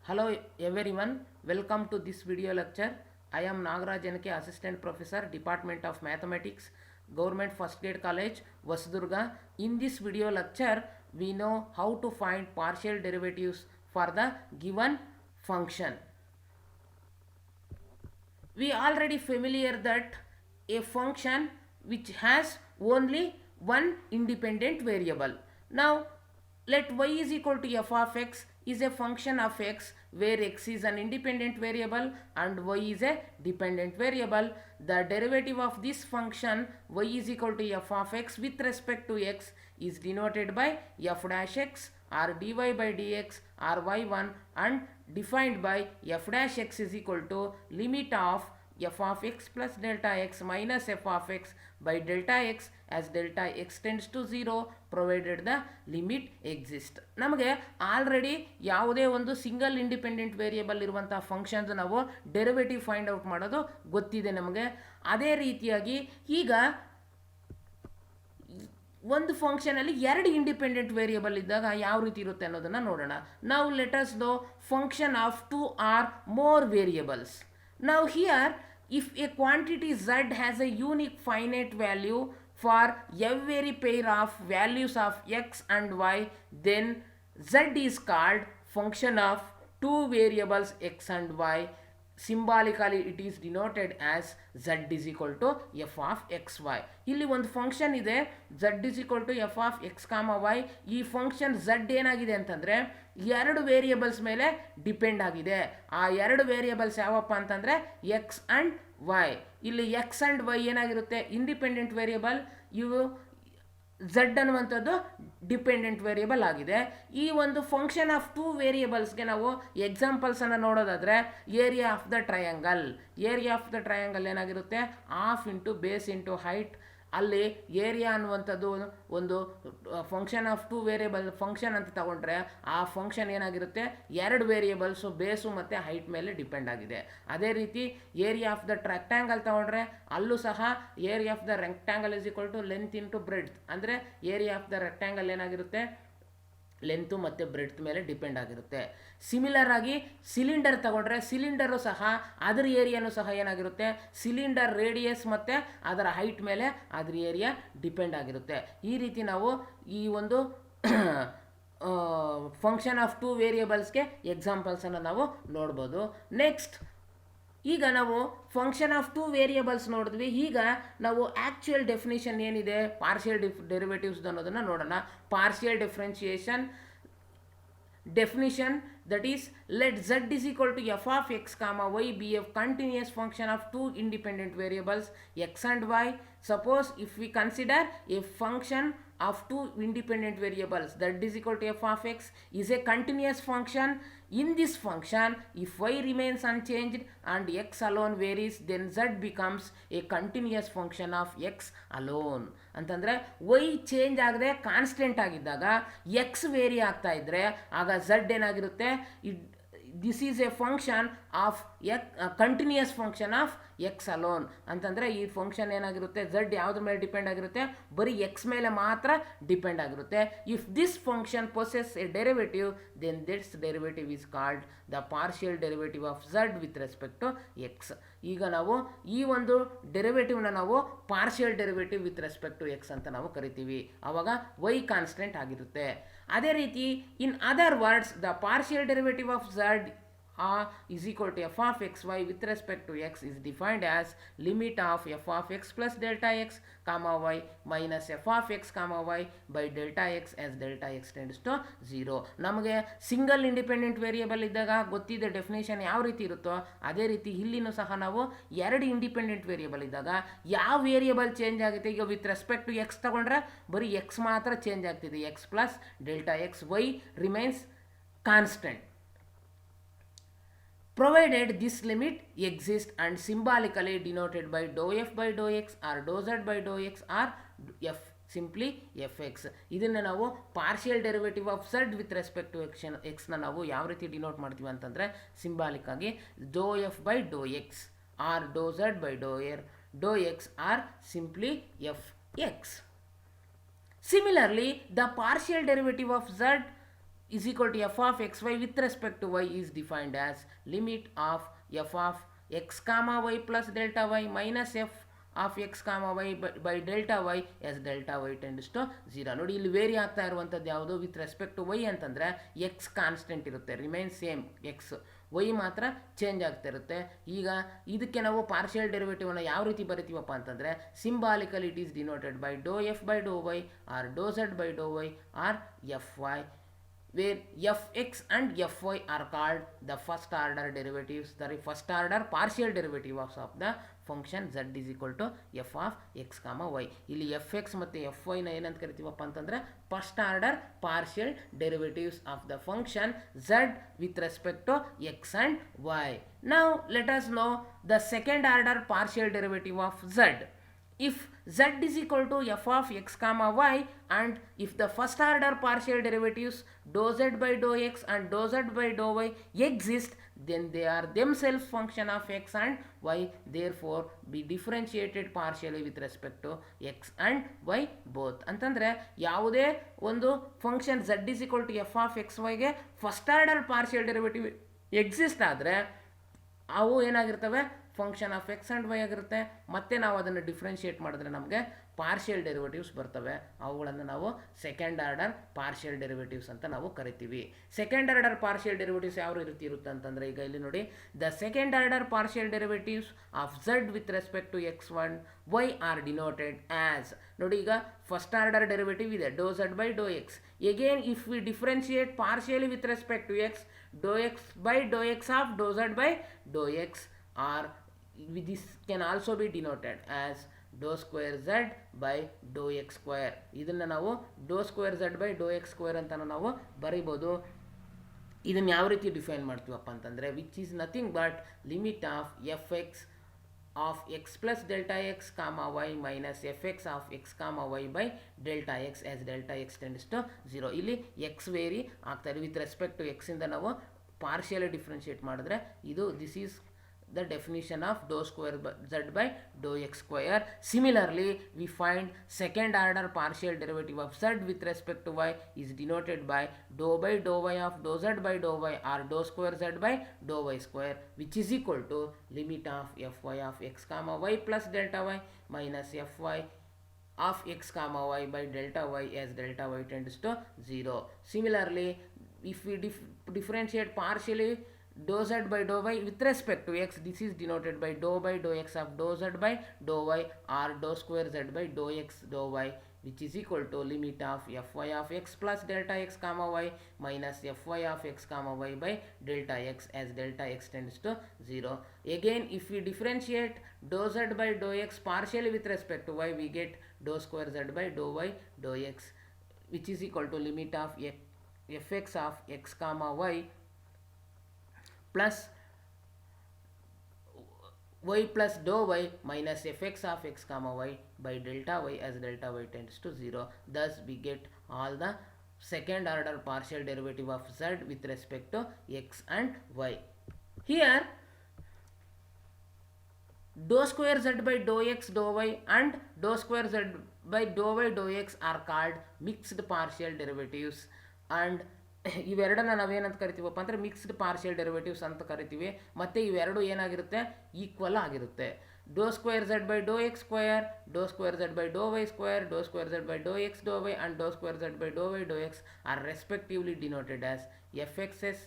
Hello everyone, welcome to this video lecture. I am Nagaraj NK, Assistant Professor, Department of Mathematics, Government First Grade College, Vasudurga. In this video lecture, we know how to find partial derivatives for the given function. We already familiar that a function which has only one independent variable. Now let y is equal to f of x is a function of x where x is an independent variable and y is a dependent variable. The derivative of this function y is equal to f of x with respect to x is denoted by f dash x or dy by dx or y1 and defined by f dash x is equal to limit of f of x plus delta x minus f of x by delta x as delta x tends to 0 provided the limit exist. ನಮಗೆ already ಯಾವುದೇ ಒಂದು single independent variable ಇರುವಂತಹ functions ನಾವು derivative find out ಮಾಡೋದು ಗೊತ್ತಿದೆ ನಮಗೆ. ಅದೇ ರೀತಿಯಾಗಿ ಈಗ ಒಂದು ಫಂಕ್ಷನಲ್ಲಿ ಎರಡು ಇಂಡಿಪೆಂಡೆಂಟ್ ವೇರಿಯಬಲ್ ಇದ್ದಾಗ ಯಾವ ರೀತಿ ಇರುತ್ತೆ ಅನ್ನೋದನ್ನು ನೋಡೋಣ. ನಾವು let us the function of 2 or more variables. Now here if a quantity z has a unique finite value for every pair of values of x and y, then z is called function of two variables x and y. Symbolically it is denoted as z is equal to f of xy. ಇಲ್ಲಿ ಒಂದು function ಇದೆ z is equal to f of x, y. ಈ function z ಏನಾಗಿದೆ ಅಂತಂದರೆ ಎರಡು variables ಮೇಲೆ depend ಆಗಿದೆ. ಆ ಎರಡು ವೇರಿಯಬಲ್ಸ್ ಯಾವಪ್ಪ ಅಂತಂದರೆ ಎಕ್ಸ್ ಆ್ಯಂಡ್ ವೈ. ಇಲ್ಲಿ ಎಕ್ಸ್ ಆ್ಯಂಡ್ ವೈ ಏನಾಗಿರುತ್ತೆ ಇಂಡಿಪೆಂಡೆಂಟ್ ವೇರಿಯಬಲ್, ಇವು ಝಡ್ ಅನ್ನುವಂಥದ್ದು ಡಿಪೆಂಡೆಂಟ್ ವೇರಿಯಬಲ್ ಆಗಿದೆ. ಈ ಒಂದು ಫಂಕ್ಷನ್ ಆಫ್ ಟೂ ವೇರಿಯಬಲ್ಸ್ಗೆ ನಾವು ಎಕ್ಸಾಂಪಲ್ಸನ್ನು ನೋಡೋದಾದರೆ area of the triangle. Area of the triangle ಏನಾಗಿರುತ್ತೆ half into base into height. ಅಲ್ಲಿ ಏರಿಯಾ ಅನ್ನುವಂಥದ್ದು ಒಂದು function of two variable function ಅಂತ ತಗೊಂಡ್ರೆ ಆ ಫಂಕ್ಷನ್ ಏನಾಗಿರುತ್ತೆ ಎರಡು ವೇರಿಯಬಲ್ಸು ಬೇಸು ಮತ್ತು ಹೈಟ್ ಮೇಲೆ ಡಿಪೆಂಡ್ ಆಗಿದೆ. ಅದೇ ರೀತಿ ಏರಿಯಾ ಆಫ್ ದ ರೆಕ್ಟ್ಯಾಂಗಲ್ ತಗೊಂಡ್ರೆ ಅಲ್ಲೂ ಸಹ area of the rectangle is equal to length into breadth. ಅಂದರೆ ಏರಿಯಾ ಆಫ್ ದ ರೆಕ್ಟ್ಯಾಂಗಲ್ ಏನಾಗಿರುತ್ತೆ ಲೆಂತು ಮತ್ತು ಬ್ರೆಡ್ತ್ ಮೇಲೆ ಡಿಪೆಂಡ್ ಆಗಿರುತ್ತೆ. ಸಿಮಿಲರ್ ಆಗಿ ಸಿಲಿಂಡರ್ ತಗೊಂಡ್ರೆ ಸಿಲಿಂಡರು ಸಹ ಅದರ ಏರಿಯಾನು ಸಹ ಏನಾಗಿರುತ್ತೆ ಸಿಲಿಂಡರ್ ರೇಡಿಯಸ್ ಮತ್ತು ಅದರ ಹೈಟ್ ಮೇಲೆ ಅದರ ಏರಿಯಾ ಡಿಪೆಂಡ್ ಆಗಿರುತ್ತೆ. ಈ ರೀತಿ ನಾವು ಈ ಒಂದು ಫಂಕ್ಷನ್ ಆಫ್ ಟೂ ವೇರಿಯಬಲ್ಸ್ಗೆ ಎಕ್ಸಾಂಪಲ್ಸನ್ನು ನಾವು ನೋಡ್ಬೋದು. ನೆಕ್ಸ್ಟ್ ಈಗ ನಾವು ಫಂಕ್ಷನ್ ಆಫ್ ಟೂ ವೇರಿಯಬಲ್ಸ್ ನೋಡಿದ್ವಿ. ಈಗ ನಾವು ಆ್ಯಕ್ಚುಯಲ್ ಡೆಫಿನೇಷನ್ ಏನಿದೆ ಪಾರ್ಷಿಯಲ್ ಡೆರಿವೇಟಿವ್ಸ್ ಅನ್ನೋದನ್ನು ನೋಡೋಣ. Partial differentiation definition, that is let z is equal to f of x comma y be a continuous function of two independent variables x and y. Suppose if we consider a function of two independent variables that is equal to f of x is a continuous function. In this function if y remains unchanged and x alone varies, then z becomes a continuous function of x alone. ಅಂತಂದರೆ y change ಆಗದೆ constant ಆಗಿದ್ದಾಗ X very ಆಗ್ತಾ ಇದ್ದರೆ ಆಗ z ಏನಾಗಿರುತ್ತೆ this is A function of continuous function of X alone. ಅಂತಂದರೆ ಈ function ಏನಾಗಿರುತ್ತೆ ಝಡ್ ಯಾವುದ್ರ ಮೇಲೆ ಡಿಪೆಂಡ್ ಆಗಿರುತ್ತೆ ಬರೀ ಎಕ್ಸ್ ಮೇಲೆ ಮಾತ್ರ ಡಿಪೆಂಡ್ ಆಗಿರುತ್ತೆ. If this function possess a derivative then this derivative is called the partial derivative of Z with respect to X. ಈಗ ನಾವು ಈ ಒಂದು ಡೆರಿವೇಟಿವ್ನ ನಾವು partial derivative with respect to X ಅಂತ ನಾವು ಕರಿತೀವಿ. ಆವಾಗ ವೈ ಕಾನ್ಸ್ಟೆಂಟ್ ಆಗಿರುತ್ತೆ. ಅದೇ ರೀತಿ in other words the partial derivative of Z is equal to f of xy with respect to x is defined as limit of f of x plus delta x comma y minus f of x comma y by delta x as delta x tends to 0. ನಮಗೆ single independent variable ಇದ್ದಾಗ ಗೊತ್ತಿದೆ definition ಯಾವ ರೀತಿ ಇರುತ್ತೋ ಅದೇ ರೀತಿ ಇಲ್ಲಿನೂ ಸಹ ನಾವು ಎರಡು ಇಂಡಿಪೆಂಡೆಂಟ್ ವೇರಿಯಬಲ್ ಇದ್ದಾಗ ಯಾವ ವೇರಿಯಬಲ್ ಚೇಂಜ್ ಆಗುತ್ತೆ. ಈಗ ವಿತ್ ರೆಸ್ಪೆಕ್ಟ್ ಟು ಎಕ್ಸ್ ತಗೊಂಡ್ರೆ ಬರೀ ಎಕ್ಸ್ ಮಾತ್ರ ಚೇಂಜ್ ಆಗ್ತಿದೆ, X plus delta X, Y remains constant provided this limit exists and symbolically denoted by dou f by dou x or dou z by dou x or f simply F X. ಇದನ್ನು ನಾವು partial derivative of Z with respect to ಎಕ್ಸ್ನ ನಾವು ಯಾವ ರೀತಿ denote ಮಾಡ್ತೀವಿ ಅಂತಂದರೆ symbolic ಆಗಿ do F by Dow X or do Z by Dow X or simply F X. Similarly the partial derivative of Z is equal to f of xy with respect to y is defined as limit of f of x comma y plus delta y minus f of X comma Y by delta Y as delta Y tends to 0. ನೋಡಿ ಇಲ್ಲಿ vary ಆಗ್ತಾ ಇರುವಂಥದ್ದು ಯಾವುದು with respect to Y ಅಂತಂದರೆ X constant ಇರುತ್ತೆ, remain same X, Y ಮಾತ್ರ change ಆಗ್ತಾ ಇರುತ್ತೆ. ಈಗ ಇದಕ್ಕೆ ನಾವು ಪಾರ್ಷಿಯಲ್ ಡೆರಿವೇಟಿವ್ನ ಯಾವ ರೀತಿ ಬರಿತೀವಪ್ಪ ಅಂತಂದರೆ symbolically it is denoted by do F by do Y or do Z by do Y or F Y, where fx and fy are called the first order derivatives, the first order partial derivatives of the function z is equal to f of x comma y. ಇಲ್ಲಿ fx ಮತ್ತು fy ನ ಏನಂತ ಕರಿತೀವಪ್ಪ ಅಂತಂದರೆ first order partial derivatives of the function z with respect to x and y. Now let us know the second order partial derivative of z. If z is equal to f of x comma y and if the first order partial derivatives dou z by dou x and dou z by dou y exist, then they are themselves function of x and y, therefore be differentiated partially with respect to x and y both. ಅಂತಂದರೆ ಯಾವುದೇ ಒಂದು function z is equal to f of x y ಗೆ first order partial derivative exist ಆದರೆ ಅವು ಏನಾಗಿರ್ತವೆ function of X and Y ಆಗಿರುತ್ತೆ. ಮತ್ತು ನಾವು ಅದನ್ನು ಡಿಫ್ರೆನ್ಷಿಯೇಟ್ ಮಾಡಿದ್ರೆ ನಮಗೆ ಪಾರ್ಷಿಯಲ್ ಡೆರಿವೇಟಿವ್ಸ್ ಬರ್ತವೆ, ಅವುಗಳನ್ನು ನಾವು ಸೆಕೆಂಡ್ ಆರ್ಡರ್ ಪಾರ್ಷಿಯಲ್ ಡೆರಿವೇಟಿವ್ಸ್ ಅಂತ ನಾವು ಕರಿತೀವಿ. ಸೆಕೆಂಡ್ ಆರ್ಡರ್ ಪಾರ್ಷಿಯಲ್ ಡೆರಿವೇಟಿವ್ಸ್ ಯಾವ ರೀತಿ ಇರುತ್ತೆ ಅಂತಂದರೆ, ಈಗ ಇಲ್ಲಿ ನೋಡಿ, the second order partial derivatives of Z with respect to X one Y are denoted as. ನೋಡಿ, ಈಗ ಫಸ್ಟ್ ಆರ್ಡರ್ ಡೆರಿವೇಟಿವ್ ಇದೆ do Z by Dow X. Again if we differentiate partially with respect to X, do X by Dow X of do Z by Dow X, or this can also be denoted as dou square z by dou x square. ಇದನ್ನು ನಾವು dou square z by dou x square ಅಂತ ನಾವು ಬರೀಬೋದು. ಇದನ್ನು ಯಾವ ರೀತಿ define ಮಾಡ್ತೀವಪ್ಪ ಅಂತಂದರೆ, which is nothing but limit of F X of X plus delta X comma Y minus F X of X comma Y by delta X as delta X tends to 0. ಇಲ್ಲಿ X vary ಆಗ್ತಾರೆ with respect to ಎಕ್ಸಿಂದ ನಾವು partially differentiate ಮಾಡಿದ್ರೆ ಇದು this is the definition of dou square z by dou x square. Similarly, we find second order partial derivative of z with respect to y is denoted by dou by dou y of dou z by dou y or dou square z by dou y square, which is equal to limit of fy of x comma y plus delta y minus fy of x comma y by delta y as delta y tends to 0. Similarly, if we differentiate partially dou z by dou y with respect to x, this is denoted by dou by dou x of dou z by dou y or dou square z by dou x dou y, which is equal to limit of fy of x plus delta x comma y minus fy of x comma y by delta x as delta x tends to 0. Again, if we differentiate dou z by dou x partially with respect to y, we get dou square z by dou y dou x, which is equal to limit of fx of x comma y plus y plus dou y minus fx of x comma y by delta y as delta y tends to 0. Thus we get all the second order partial derivative of z with respect to x and y. Here dou square z by dou x dou y and dou square z by dou y dou x are called mixed partial derivatives, and ಇವೆರಡನ್ನ ನಾವೇನಂತ ಕರಿತೀವಪ್ಪ ಅಂದರೆ mixed partial derivatives ಅಂತ ಕರಿತೀವಿ. ಮತ್ತು ಇವೆರಡು ಏನಾಗಿರುತ್ತೆ, equal ಆಗಿರುತ್ತೆ. Do square Z by Dow X square, do square Z by do Y square, do square Z by Dow X do Y and do square Z by do Y do X are respectively denoted as F X S,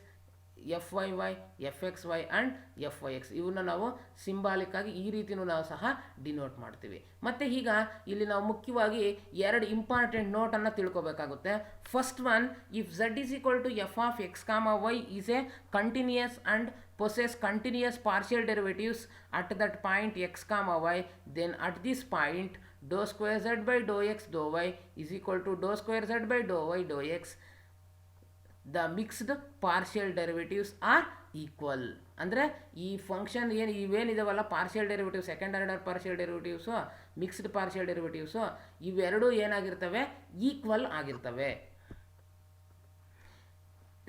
F Y Y, F X Y and F Y X. ಇವನ್ನ ನಾವು ಸಿಂಬಾಲಿಕ್ಕಾಗಿ ಈ ರೀತಿಯೂ ನಾವು ಸಹ denote ಮಾಡ್ತೀವಿ. ಮತ್ತು ಈಗ ಇಲ್ಲಿ ನಾವು ಮುಖ್ಯವಾಗಿ ಎರಡು ಇಂಪಾರ್ಟೆಂಟ್ ನೋಟನ್ನು ತಿಳ್ಕೊಬೇಕಾಗುತ್ತೆ. First one, if Z is equal to F of X comma Y is a continuous and possess continuous partial derivatives at that point x comma y, then at this point dou square z by dou x dou y is equal to dou square z by dou y dou x. The mixed partial derivatives are equal. ಅಂದರೆ ಈ function ಇವೇನಿದಾವಲ್ಲ partial derivative, second order partial derivatives, mixed partial derivatives, ಇವೆರಡೂ ಏನಾಗಿರ್ತವೆ, equal ಆಗಿರ್ತವೆ.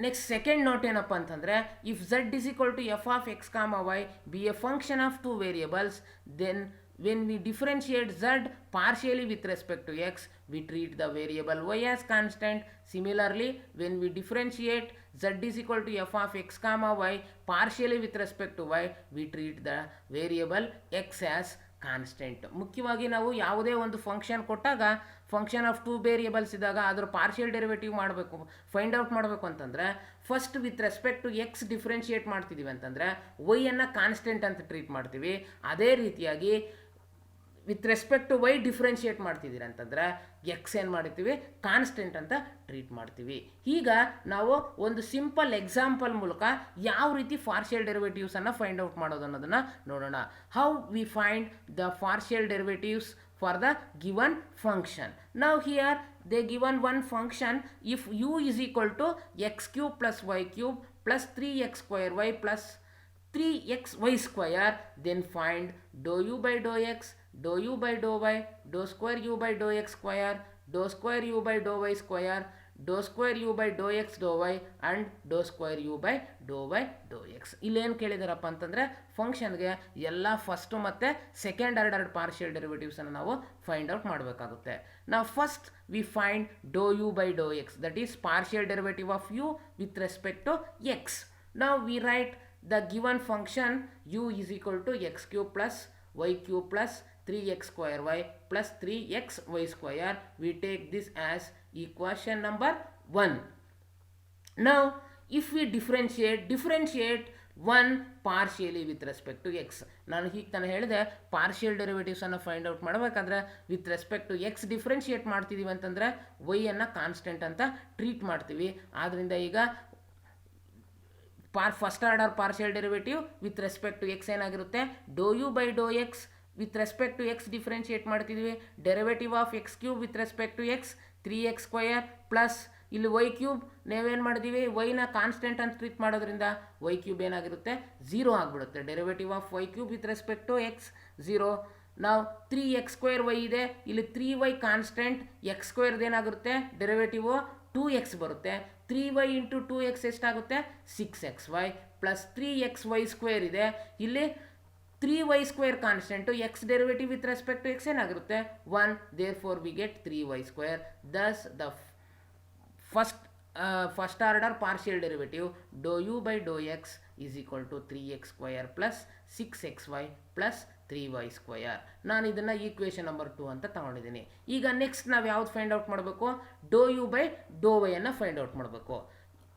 Next second note ಏನಪ್ಪ ಅಂತಂದರೆ, if Z is equal to F of X comma Y be a function of two variables, then when we differentiate z partially with respect to x, we treat the variable y as constant. Similarly, when we differentiate z is equal to f of x comma y partially with respect to y, we treat the variable x as constant. ಮುಖ್ಯವಾಗಿ ನಾವು ಯಾವುದೇ ಒಂದು function ಕೊಟ್ಟಾಗ function of 2 variables ಇದ್ದಾಗ ಅದರ partial derivative ಮಾಡಬೇಕು, find out ಮಾಡಬೇಕು ಅಂತಂದರೆ first with respect to X differentiate ಮಾಡ್ತಿದ್ದೀವಿ ಅಂತಂದರೆ ವೈಯನ್ನು ಕಾನ್ಸ್ಟೆಂಟ್ ಅಂತ ಟ್ರೀಟ್ ಮಾಡ್ತೀವಿ. ಅದೇ ರೀತಿಯಾಗಿ with respect to Y differentiate ಮಾಡ್ತಿದ್ದೀರಿ ಅಂತಂದರೆ ಎಕ್ಸ್ ಏನು ಮಾಡ್ತೀವಿ, ಕಾನ್ಸ್ಟೆಂಟ್ ಅಂತ ಟ್ರೀಟ್ ಮಾಡ್ತೀವಿ. ಈಗ ನಾವು ಒಂದು ಸಿಂಪಲ್ ಎಕ್ಸಾಂಪಲ್ ಮೂಲಕ ಯಾವ ರೀತಿ ಪಾರ್ಷಿಯಲ್ ಡೆರಿವೇಟಿವ್ಸನ್ನು ಫೈಂಡ್ ಔಟ್ ಮಾಡೋದು ಅನ್ನೋದನ್ನು ನೋಡೋಣ. How we find the partial derivatives for the given function. Now here they given one function, if u is equal to x cube plus y cube plus 3x square y plus 3xy square, then find dou u by dou x, dou u by dou y, dou square u by dou x square, dou square u by dou y square, dou square u by dou x dou y and dou square u by dou y dou x. ಇಲ್ಲೇನು ಕೇಳಿದಾರಪ್ಪ ಅಂತಂದರೆ ಫಂಕ್ಷನ್ಗೆ ಎಲ್ಲ first ಮತ್ತು second order partial ಡೆರಿವೇಟಿವ್ಸನ್ನು ನಾವು find out ಮಾಡಬೇಕಾಗುತ್ತೆ. ನಾವು first we find dou u by dou x, that is partial derivative of u with respect to x. Now we write the given function u is equal to x cube plus y cube plus 3x square y plus 3xy square. We take this as equation number 1. Now if we differentiate 1 partially with respect to x. ನಾನು ಹೀಗೆ ತಾನು ಹೇಳಿದೆ, partial ಡೆರಿವೇಟಿವ್ಸನ್ನು find out ಮಾಡಬೇಕಾದ್ರೆ with respect to X differentiate ಮಾಡ್ತಿದ್ದೀವಿ ಅಂತಂದರೆ ವೈಯನ್ನು constant ಅಂತ ಟ್ರೀಟ್ ಮಾಡ್ತೀವಿ. ಆದ್ದರಿಂದ ಈಗ first order partial derivative with respect to X ಏನಾಗಿರುತ್ತೆ, do you by Dow X with respect to X differentiate ಮಾಡ್ತಿದ್ವಿ, derivative of X cube with respect to X 3x square plus ಇಲ್ಲಿ Y cube ನಾವೇನು ಮಾಡಿದ್ದೀವಿ, ವೈನ constant ಅಂತ treat ಮಾಡೋದ್ರಿಂದ Y cube ಏನಾಗಿರುತ್ತೆ, 0 ಆಗಿಬಿಡುತ್ತೆ. Derivative of Y cube with respect to X 0. ನಾವು 3x ಸ್ಕ್ವೇರ್ ವೈ ಇದೆ, ಇಲ್ಲಿ 3y ಕಾನ್ಸ್ಟೆಂಟ್, ಎಕ್ಸ್ ಸ್ಕ್ವೇರ್ದು ಏನಾಗುತ್ತೆ ಡೆರಿವೇಟಿವು 2x ಬರುತ್ತೆ. 3y ಇಂಟು 2x ಎಷ್ಟಾಗುತ್ತೆ, 6xy ಪ್ಲಸ್ 3xy ಸ್ಕ್ವೇರ್ ಇದೆ, ಇಲ್ಲಿ 3y square constant, x derivative with respect to X ಏನಾಗಿರುತ್ತೆ 1, therefore we get 3y square. Thus the first order partial derivative doe you by Dow x is equal to 3x square plus 6xy plus 3y square. ನಾನು ಇದನ್ನು equation number 2 ಅಂತ ತಗೊಂಡಿದ್ದೀನಿ. ಈಗ next ನಾವು ಯಾವ್ದು find out ಮಾಡಬೇಕು, do you by do ವೈಯನ್ನು find out ಮಾಡಬೇಕು.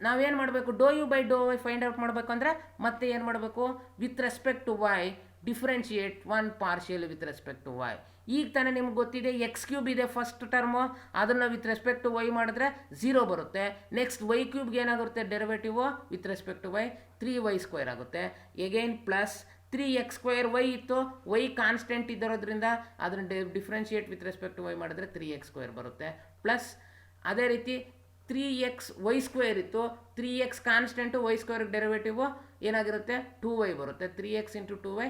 ನಾವೇನು ಮಾಡಬೇಕು, do you by do y find out ಮಾಡಬೇಕಂದ್ರೆ ಮತ್ತೆ ಏನು ಮಾಡಬೇಕು, with respect to Y differentiate 1 partial with respect to y. ಈಗ ತಾನೇ ನಿಮ್ಗೆ ಗೊತ್ತಿದೆ ಎಕ್ಸ್ ಕ್ಯೂಬ್ ಇದೆ ಫಸ್ಟ್ ಟರ್ಮು, ಅದನ್ನು ವಿತ್ ರೆಸ್ಪೆಕ್ಟ್ ಟು ವೈ ಮಾಡಿದ್ರೆ 0 ಬರುತ್ತೆ. ನೆಕ್ಸ್ಟ್ ವೈ ಕ್ಯೂಬ್ಗೆ ಏನಾಗುತ್ತೆ derivative with respect to y 3y square ಆಗುತ್ತೆ. Again plus 3x square Y ಇತ್ತು, ವೈ ಕಾನ್ಸ್ಟೆಂಟ್ ಇದ್ದರೋದ್ರಿಂದ ಅದನ್ನು differentiate with respect to Y ಮಾಡಿದ್ರೆ 3x ಸ್ಕ್ವೇರ್ ಬರುತ್ತೆ. ಪ್ಲಸ್ ಅದೇ ರೀತಿ 3xy ಸ್ಕ್ವೇರ್ ಇತ್ತು, 3x constant Y square derivative ಏನಾಗಿರುತ್ತೆ 2y ಬರುತ್ತೆ. 3x into 2y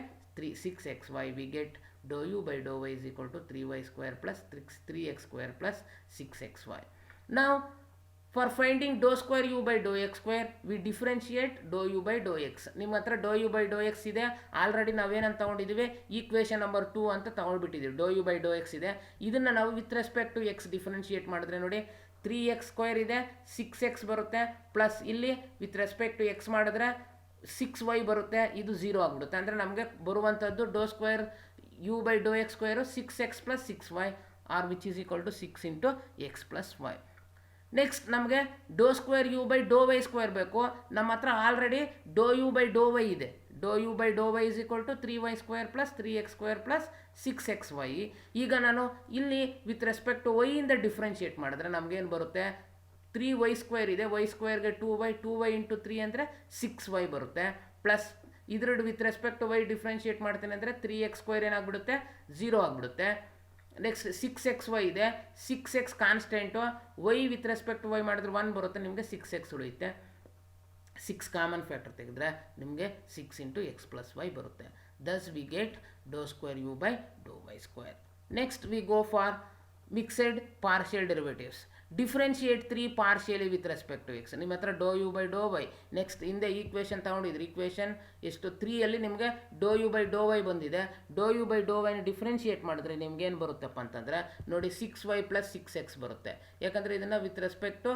6xy. We get do you by do Y is equal to 3y square plus 3x square plus 6xy. ನಾವು for finding do square you by Dow X square we differentiate do you by Dow X. ನಿಮ್ಮ ಹತ್ರ do you by Dow X ಇದೆ, already ನಾವೇನಂತ ತೊಗೊಂಡಿದ್ದೀವಿ, equation number 2 ಅಂತ ತೊಗೊಂಡ್ಬಿಟ್ಟಿದ್ದೀವಿ. Do you by Dow X ಇದೆ, ಇದನ್ನು ನಾವು with respect to X differentiate ಮಾಡಿದ್ರೆ ನೋಡಿ 3x ಸ್ಕ್ವೇರ್ ಇದೆ, 6x ಬರುತ್ತೆ, ಪ್ಲಸ್ ಇಲ್ಲಿ ವಿತ್ ರೆಸ್ಪೆಕ್ಟ್ ಟು ಎಕ್ಸ್ ಮಾಡಿದ್ರೆ 6y ಬರುತ್ತೆ, ಇದು 0 ಆಗಿಬಿಡುತ್ತೆ. ಅಂದರೆ ನಮಗೆ ಬರುವಂಥದ್ದು do square you by Dow x square 6x plus 6y or which is equal to 6 into x plus y. Next ನಮಗೆ do square you by do Y square ಬೇಕು. ನಮ್ಮ ಹತ್ರ already do you by do y ಇದೆ. Do you by do Y is equal to 3y square plus 3x square plus 6xy. ಈಗ ನಾನು ಇಲ್ಲಿ with respect to ವೈಯಿಂದ differentiate ಮಾಡಿದ್ರೆ ನಮಗೇನು ಬರುತ್ತೆ, 3y ಸ್ಕ್ವೇರ್ ಇದೆ, ವೈ ಸ್ಕ್ವೇರ್ಗೆ 2y ಇಂಟು 3 ಅಂದರೆ 6y ಬರುತ್ತೆ. ಪ್ಲಸ್ ಇದ್ರದ್ದು with respect to Y differentiate ಮಾಡ್ತೇನೆ ಅಂದರೆ 3x ಸ್ಕ್ವೇರ್ ಏನಾಗ್ಬಿಡುತ್ತೆ 0 ಆಗಿಬಿಡುತ್ತೆ. ನೆಕ್ಸ್ಟ್ 6xy ಇದೆ, 6x constant, Y with respect to Y ಮಾಡಿದ್ರೆ 1 ಬರುತ್ತೆ, ನಿಮಗೆ 6x ಉಳಿಯುತ್ತೆ. 6 ಕಾಮನ್ ಫ್ಯಾಕ್ಟರ್ ತೆಗೆದ್ರೆ ನಿಮಗೆ 6 ಇಂಟು ಎಕ್ಸ್ ಪ್ಲಸ್ ವೈ ಬರುತ್ತೆ. Thus we get do square you by do Y square. Next we go for mixed partial derivatives. Differentiate 3 partially with respect to x. ನಿಮ್ಮ ಹತ್ರ do you by do y, next ಹಿಂದೆ equation ತೊಗೊಂಡಿದ್ರಿ, equation ಎಷ್ಟು 3ಯಲ್ಲಿ ನಿಮಗೆ do you by do y ಬಂದಿದೆ. Do you by do ವೈನ differentiate ಮಾಡಿದ್ರೆ ನಿಮ್ಗೆ ಏನು ಬರುತ್ತಪ್ಪ ಅಂತಂದರೆ ನೋಡಿ 6y + 6x ಬರುತ್ತೆ. ಯಾಕಂದರೆ ಇದನ್ನು ವಿತ್ ರೆಸ್ಪೆಕ್ಟು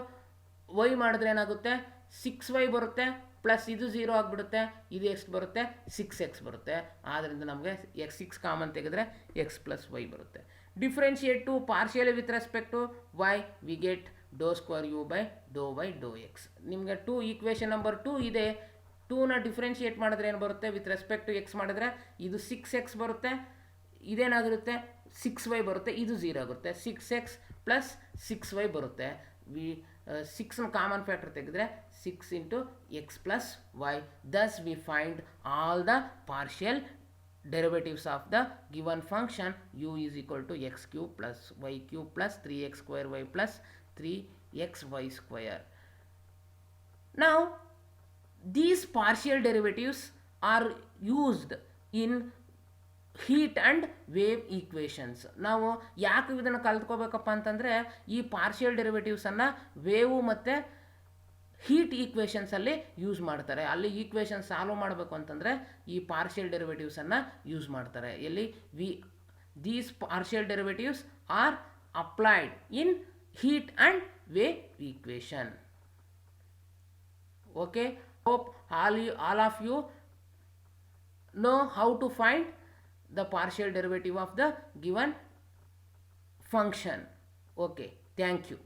ವೈ ಮಾಡಿದ್ರೆ ಏನಾಗುತ್ತೆ 6y ಬರುತ್ತೆ, ಪ್ಲಸ್ ಇದು 0 ಆಗಿಬಿಡುತ್ತೆ, ಇದು ಎಷ್ಟು ಬರುತ್ತೆ 6x ಬರುತ್ತೆ. ಆದ್ದರಿಂದ ನಮಗೆ x6 ಕಾಮನ್ ತೆಗೆದ್ರೆ x + y ಬರುತ್ತೆ. Differentiate to partially with respect to y, we get do square you by do Y do X. ನಿಮಗೆ 2 ಈಕ್ವೇಷನ್ ನಂಬರ್ 2 ಇದೆ. 2ನ ಡಿಫ್ರೆನ್ಷಿಯೇಟ್ ಮಾಡಿದ್ರೆ ಏನು ಬರುತ್ತೆ ವಿತ್ ರೆಸ್ಪೆಕ್ಟ್ ಟು ಎಕ್ಸ್ ಮಾಡಿದ್ರೆ ಇದು 6x ಬರುತ್ತೆ, ಇದೇನಾಗಿರುತ್ತೆ 6y ಬರುತ್ತೆ, ಇದು 0 ಆಗುತ್ತೆ, 6x + 6y ಬರುತ್ತೆ. 6ನ ಕಾಮನ್ ಫ್ಯಾಕ್ಟರ್ ತೆಗೆದ್ರೆ 6 × x + y. Thus we find all the partial derivatives of the given function u is equal to x³ + y³ + 3x² y + 3xy². Now these partial derivatives are used in heat and wave equations. ನಾವು ಯಾಕೆ ಇದನ್ನು ಕಲ್ತ್ಕೋಬೇಕಪ್ಪ ಅಂತಂದರೆ ಈ partial ಡೆರಿವೇಟಿವ್ಸನ್ನು wave ಮತ್ತು heat ಈಕ್ವೇಷನ್ಸಲ್ಲಿ use ಮಾಡ್ತಾರೆ. ಅಲ್ಲಿ equation solve ಮಾಡಬೇಕು ಅಂತಂದರೆ ಈ ಪಾರ್ಷಿಯಲ್ ಡೆರಿವೇಟಿವ್ಸನ್ನು ಯೂಸ್ ಮಾಡ್ತಾರೆ. ಎಲ್ಲಿ these partial derivatives are applied in heat and wave equation. Okay, hope all of you know how to find the partial derivative of the given function. Okay, thank you.